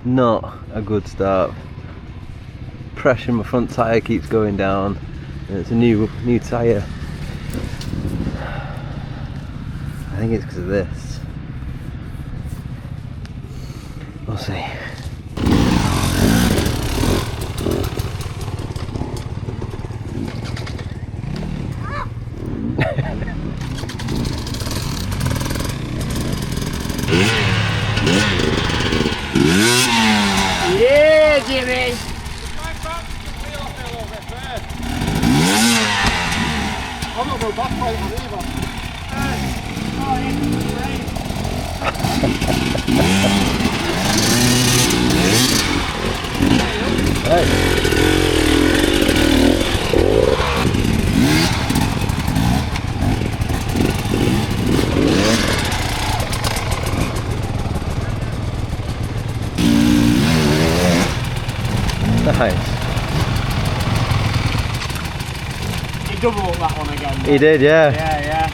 Not a good start. Pressure in my front tyre keeps going down, and it's a new tyre. I think it's because of this. We'll see. Yeah, Jimmy! I'm not going back by it either. Nice. He double up that one again. He did, yeah. Yeah.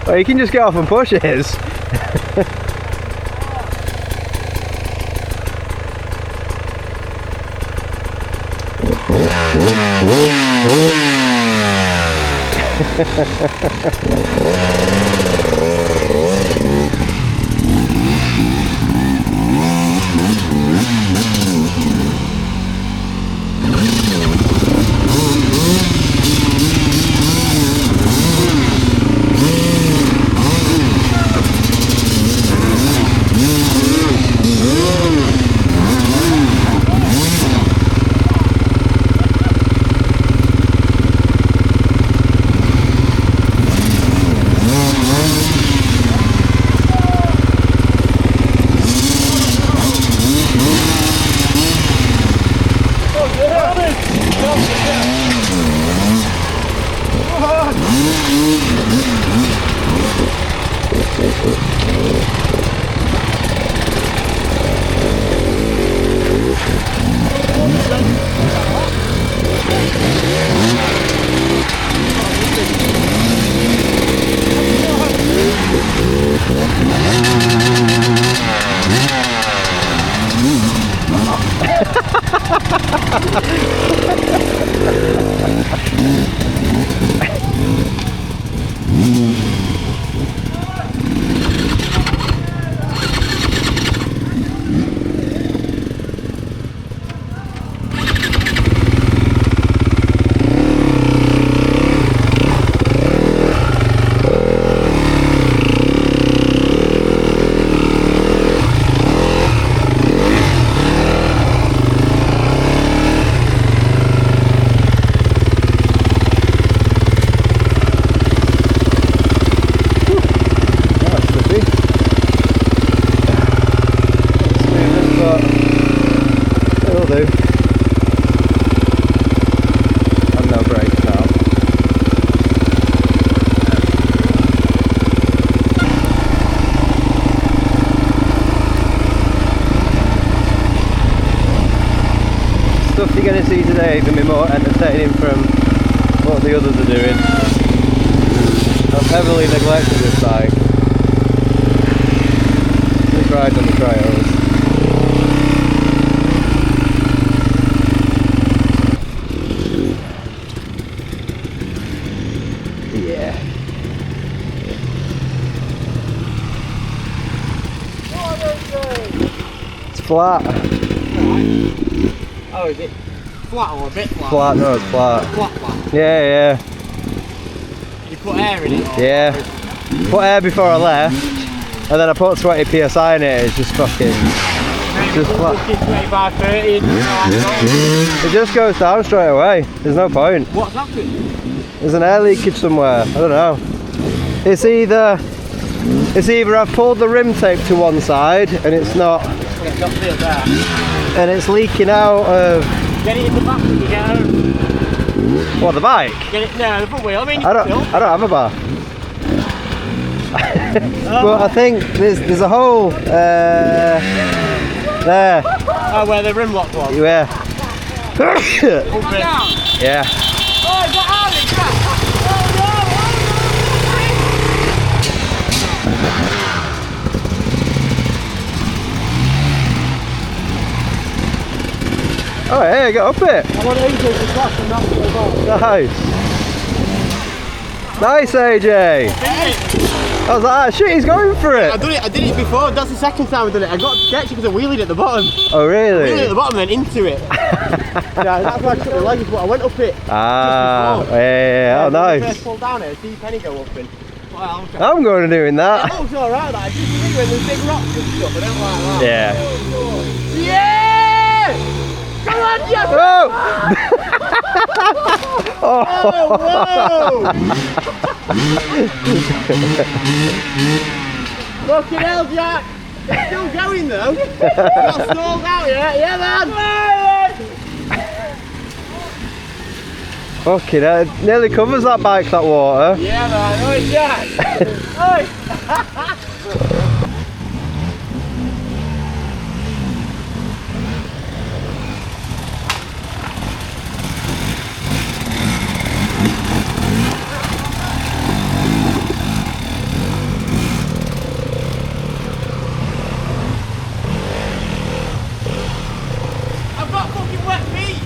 Well, you can just get off and push his. going to see today is going to be more entertaining from what the others are doing. I've heavily neglected this bike. Just ride on the trails. Yeah. It's flat. Oh, is it flat or a bit flat? Flat, no, it's flat. Flat. Yeah, yeah. You put air in it? Or Yeah. Put air before I left, and then I put 20 psi in it. It's just fucking. Just flat. 25, 30. It just goes down straight away. There's no point. What's happened? There's an air leakage somewhere. I don't know. It's either I've pulled the rim tape to one side and it's not, and it's leaking out of. Get it in the back when you get home. What, the bike? Get it no, the front wheel. I mean, I don't have a bar. But I think there's a hole there. Oh, where the rim lock was. Yeah. Yeah. Oh, is that Harley? Oh, hey, get up it. I want to AJ to crash and not go back. Nice, AJ. I was like, ah, shit, he's going for it. I did it before. That's the second time I've done it. I got to catch it because I wheelied at the bottom. Oh, really? I wheelied at the bottom and then into it. Yeah, that's why I took the legs, but I went up it. Ah, yeah, oh, nice. When I first pulled down it, a deep penny go up and. Well, I'm going to doing that. It looks alright, that. It's just when there's big rocks and stuff. I don't like that. Yeah. Yeah! Come on, Jack! Oh! Whoa! Fucking hell, Jack! It's still going though. Not stalled out yet. Yeah, man! Fucking hell, it nearly covers that bike, that water. Yeah, man. Oi, Jack! Oi! I've got fucking wet feet!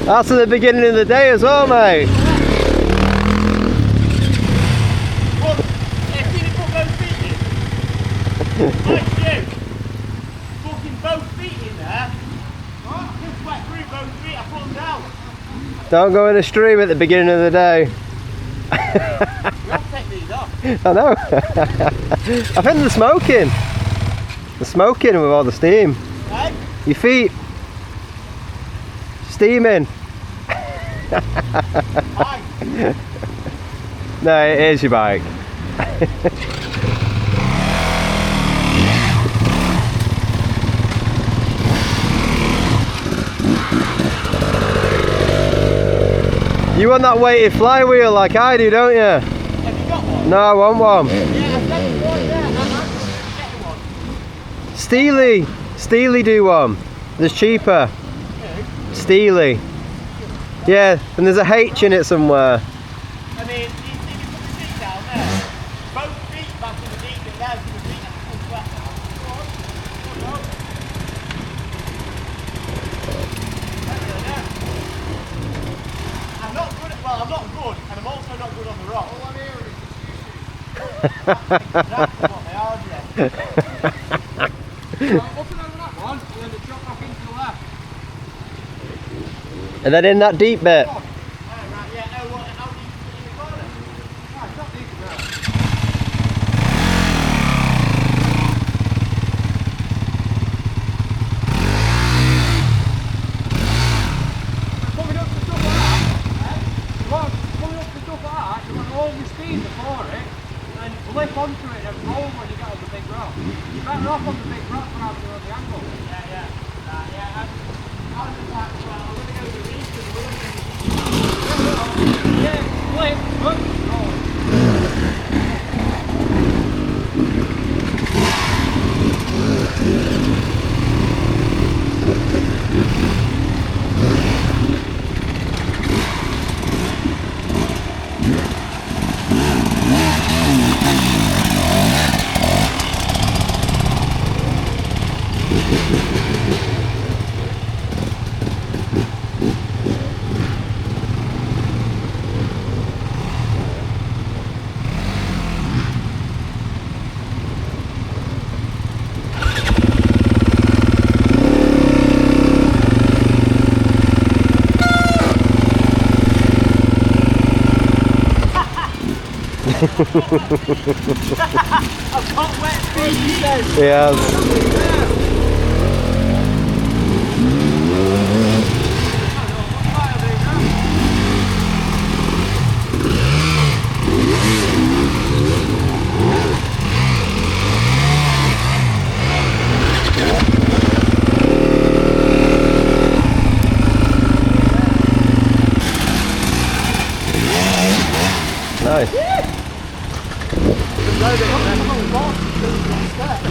That's at the beginning of the day as well, mate. Well, have you seen it put both feet in? Like you! Fucking both feet in there. What? Just wet through both feet, I put them down. Don't go in a stream at the beginning of the day. We have to take these off. I know. I think they're smoking. They're smoking with all the steam. Hey? Your feet. Steaming. Hi. No, it is your bike. You want that weighted flywheel like I do, don't you? Have you got one? No, I want one. Yeah, I said you want, yeah. Get one. Steely do one. There's cheaper. Steely. Yeah, and there's a H in it somewhere. I mean, if you put the seat down there, both feet back in the deep and there's the feet and full flat now. I'm not good at, well, I'm not good, and I'm also not good on the rock. All I'm hearing is excuses. That's what they are, yeah. Well, up and over that one, and then they drop back into the left. And then in that deep bit. Oh, right, yeah, oh, what, how deep is it in the corner? Oh, it's not deep enough. Coming up to stuff like that, coming up to stuff like that, you want all your speed before it, and flip onto it and roll when you get on the big rock. You're better off on the big rock rather than on the angle. Yeah. I was just like, well, I'm going to go to the east and we're going to yeah, flip, roll. I've got wet feet, he says. Yeah. Nice.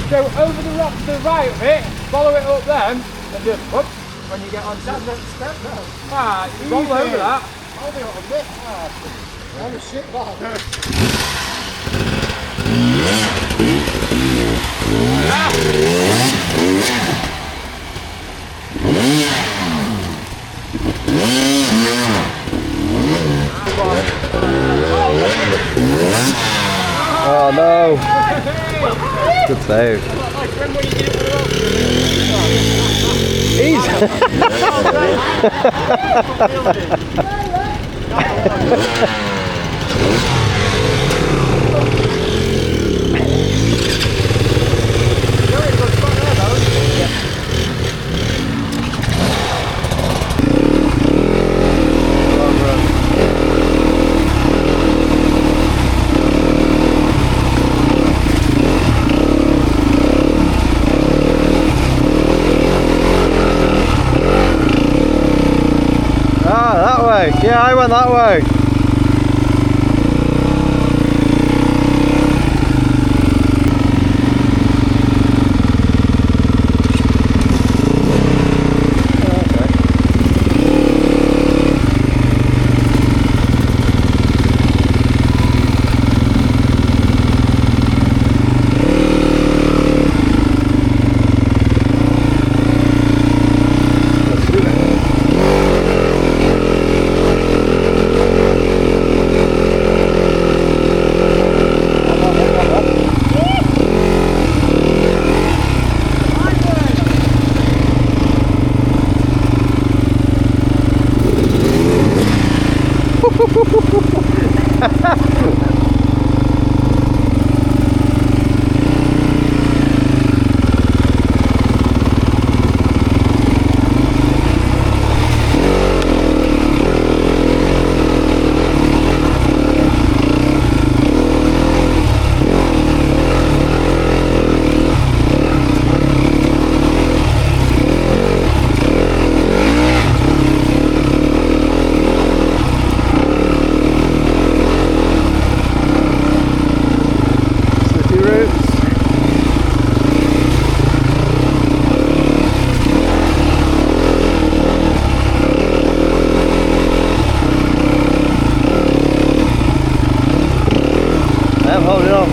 So over the rock to the right of it, follow it up then, and just whoop when you get on that next step now. Ah, roll over that. I'll be on a bit hard. I'm a shit ball. Oh no! Good save. Easy. Yeah, I went that way.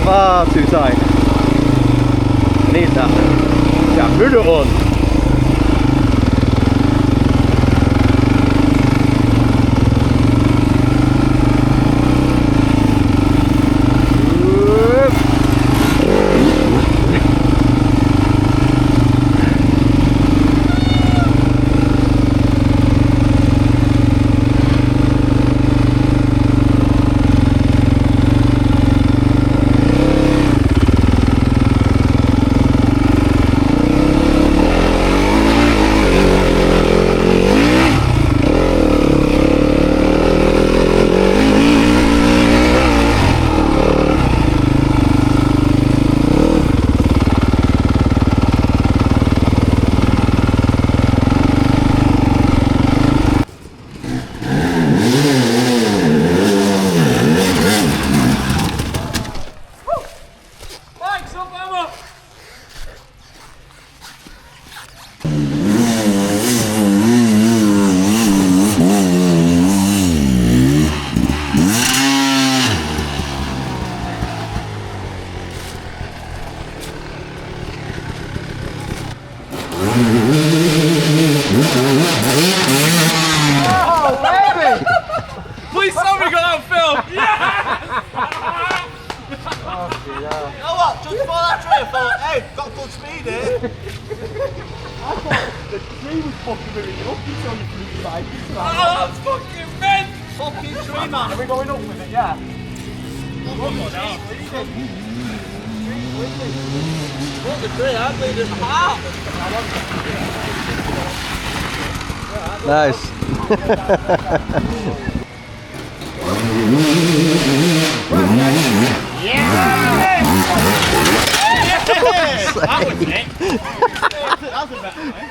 Far too tight. Need that. Yeah, move it on. Please somebody got that film! Yes! You know what? Just before that tree, I thought, hey, got good speed here. I thought the tree was fucking moving up until you flew the bike. Oh, that's fucking mint! Fucking tree, man. Are we going up with it? Yeah. What the tree? I'm leading half. Nice. That was it. That's a better way.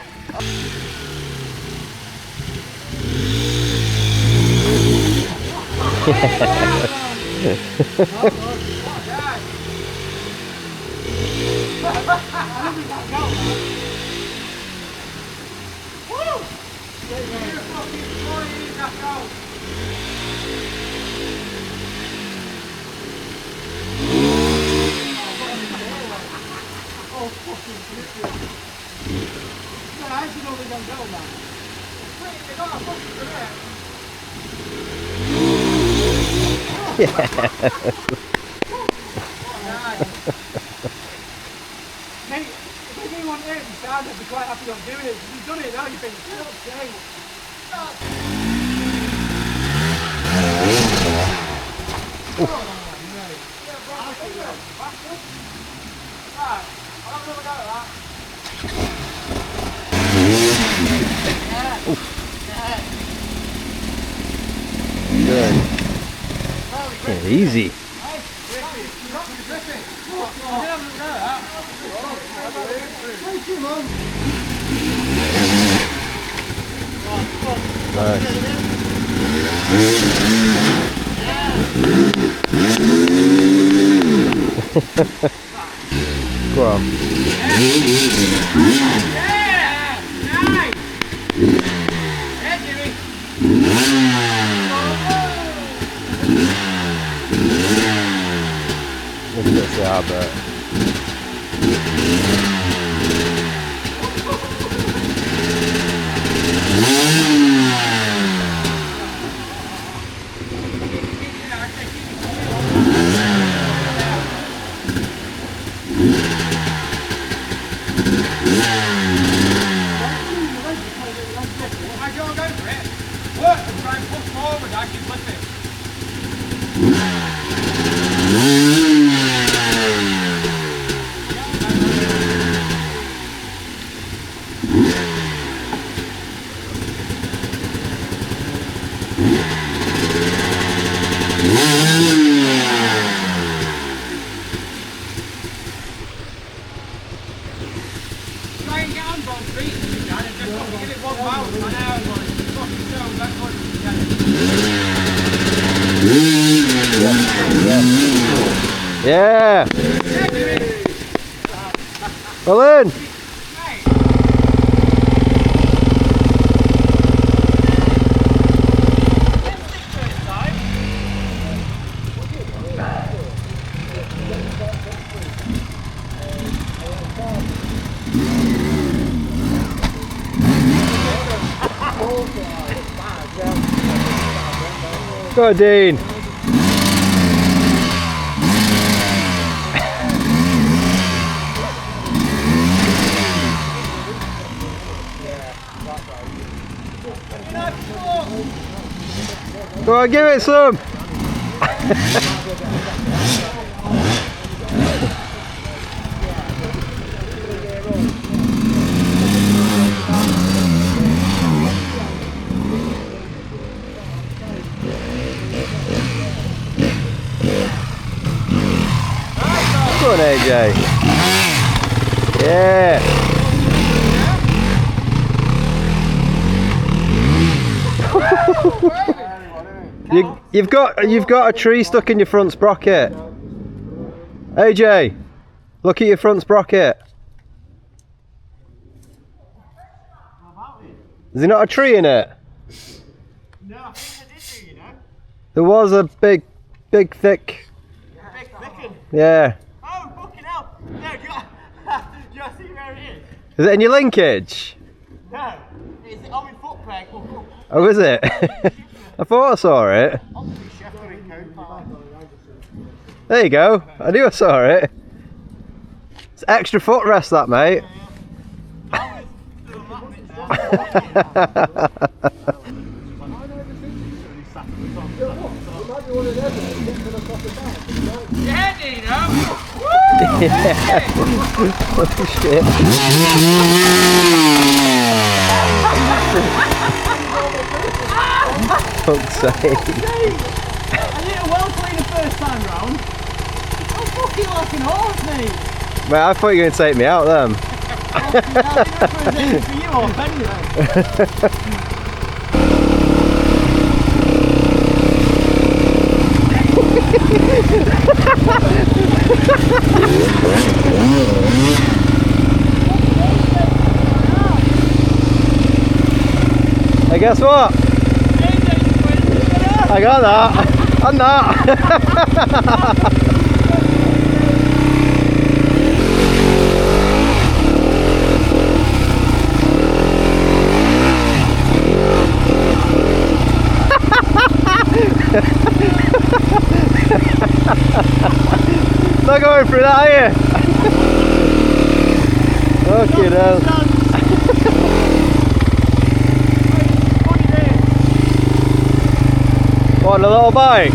Mate, if anyone here in I'd be quite happy on doing it. If you've done it now, you think, okay. Good. Yeah, easy. Nice. Go on. Look at this, yeah, but yeah. Well in. Go on, Dean. Go on, give it some. Go on, AJ. Yeah. You've got a tree stuck in your front sprocket. AJ, look at your front sprocket. Is there not a tree in it? No, I think I did do, you know. There was a big thick. Big thicken. Yeah. Oh, fucking hell. No, do you want to see where it is? Is it in your linkage? No, it's on my foot brake. Oh, is it? I thought I saw it. There you go. I knew I saw it. It's extra footrest, that, mate. Yeah, Dino! Oh shit. Fuck's sake. I did it well clean the first time round. I'm fucking like an horse, mate. Mate, I thought you were going to take me out then. For you or anyway. Hey, guess what? I got that. And that. Not going through that, are you? Fucking hell. What, on a little bike?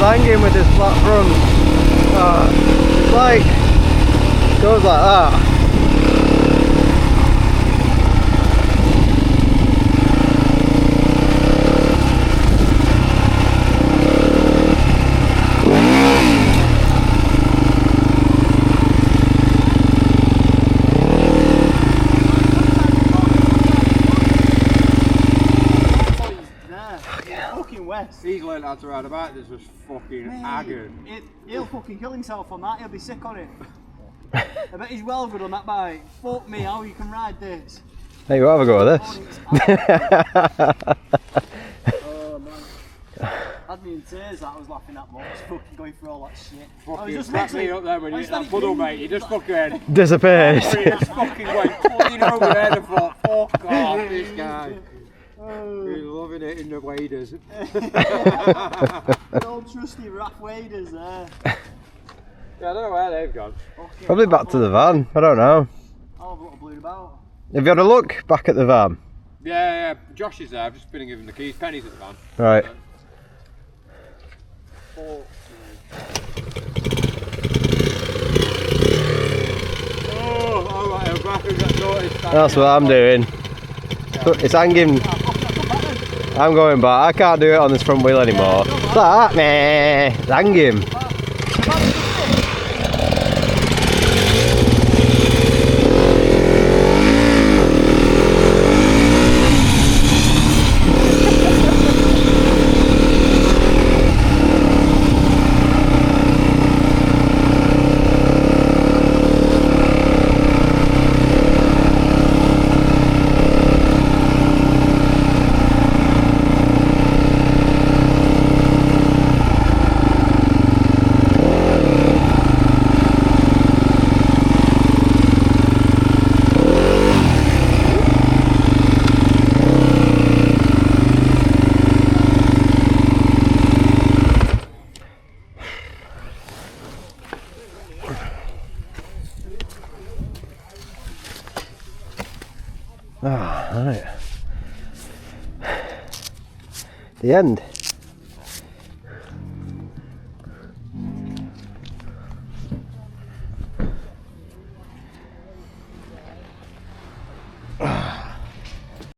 Hanging with this flat front, it's like, goes like that. He's learned how to ride a bike. This was fucking haggard. He'll fucking kill himself on that. He'll be sick on it. I bet he's well good on that bike. Fuck me, how you can ride this? Hey, you have a go at this. Oh man. Had me in tears that I was laughing that much. Fucking going through all that shit. Fucking just me up there when you hit that puddle, mate. You just fucking disappeared. just fucking went clean over there and thought, fuck off this guy. We're loving it in the waders. The old trusty RAF waders there. Yeah, I don't know where they've gone. Okay, Probably back to the van, I don't know. I'll have a little bleed about. Have you had a look back at the van? Yeah, Josh is there. I've just been giving him the keys. Penny's at the van. Right. That's what I'm doing. It's hanging. I'm going back. I can't do it on this front wheel anymore. That, meh. It's hanging. Ah, right. The end.